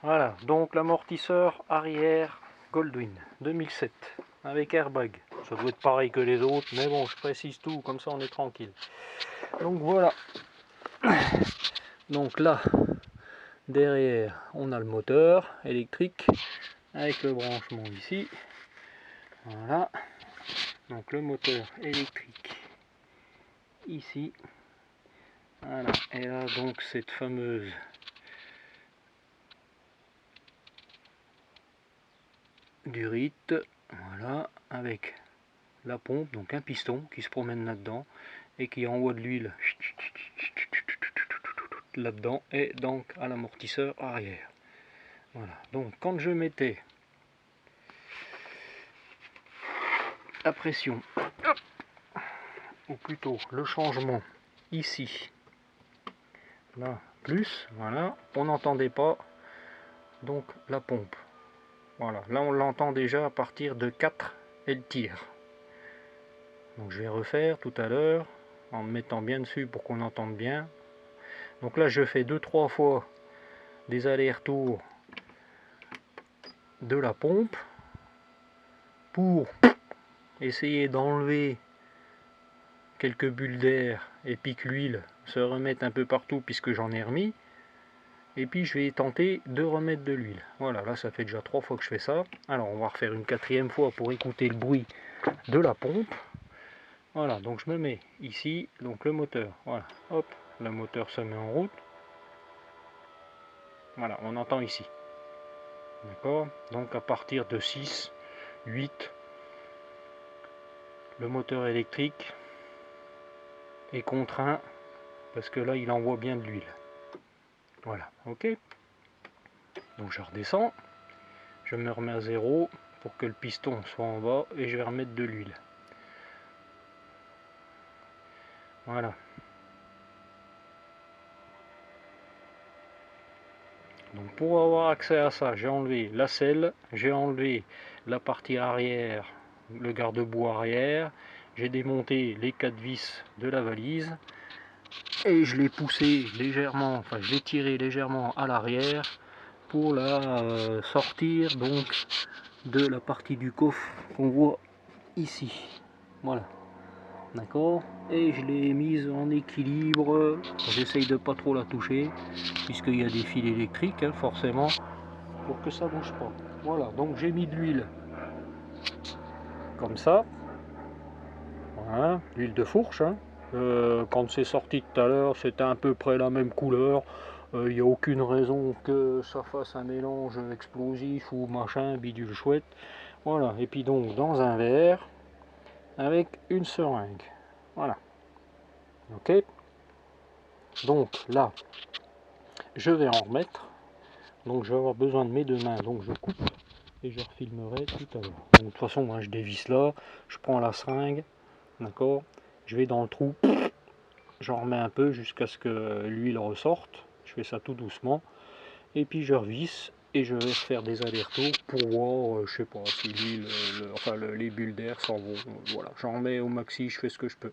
Voilà, donc l'amortisseur arrière Goldwyn 2007 avec airbag. Ça doit être pareil que les autres, mais bon, je précise tout, comme ça on est tranquille. Donc voilà. Donc là, derrière, on a le moteur électrique avec le branchement ici. Voilà. Donc le moteur électrique ici. Voilà. Et là, donc cette fameuse durite, voilà, avec la pompe, donc un piston qui se promène là-dedans et qui envoie de l'huile là-dedans et donc à l'amortisseur arrière. Voilà, donc quand je mettais la pression, ou plutôt le changement ici, là, plus, voilà, on n'entendait pas donc la pompe. Voilà, là on l'entend déjà à partir de 4, elle tire. Donc je vais refaire tout à l'heure en me mettant bien dessus pour qu'on entende bien. Donc là je fais 2-3 fois des allers-retours de la pompe pour essayer d'enlever quelques bulles d'air et puis que l'huile se remette un peu partout puisque j'en ai remis. Et puis je vais tenter de remettre de l'huile. Voilà, là ça fait déjà 3 fois que je fais ça. Alors on va refaire une 4e fois pour écouter le bruit de la pompe. Voilà, donc je me mets ici, donc le moteur, voilà, hop, le moteur se met en route. Voilà, on entend ici. D'accord? Donc à partir de 6, 8, le moteur électrique est contraint parce que là il envoie bien de l'huile. Voilà, ok. Donc je redescends, je me remets à 0 pour que le piston soit en bas et je vais remettre de l'huile. Voilà. Donc pour avoir accès à ça, j'ai enlevé la selle, j'ai enlevé la partie arrière, le garde-boue arrière, j'ai démonté les 4 vis de la valise et je l'ai poussé légèrement, enfin je l'ai tiré légèrement à l'arrière pour la sortir donc de la partie du coffre qu'on voit ici. Voilà. D'accord, et je l'ai mise en équilibre, j'essaye de pas trop la toucher puisqu'il y a des fils électriques hein, forcément pour que ça bouge pas. Voilà, donc j'ai mis de l'huile comme ça, voilà, l'huile de fourche hein. Quand c'est sorti tout à l'heure c'était à peu près la même couleur, il n'y a aucune raison que ça fasse un mélange explosif ou machin bidule chouette. Voilà, et puis donc dans un verre avec une seringue, voilà. Ok, donc là je vais en remettre, donc je vais avoir besoin de mes 2 mains, donc je coupe et je refilmerai tout à l'heure. De toute façon moi je dévisse là, je prends la seringue, d'accord, je vais dans le trou, j'en remets un peu jusqu'à ce que l'huile ressorte, je fais ça tout doucement et puis je revisse et je vais faire des allers-retours pour voir, je sais pas si l'huile, enfin les bulles d'air s'en vont, voilà, j'en remets au maxi, je fais ce que je peux.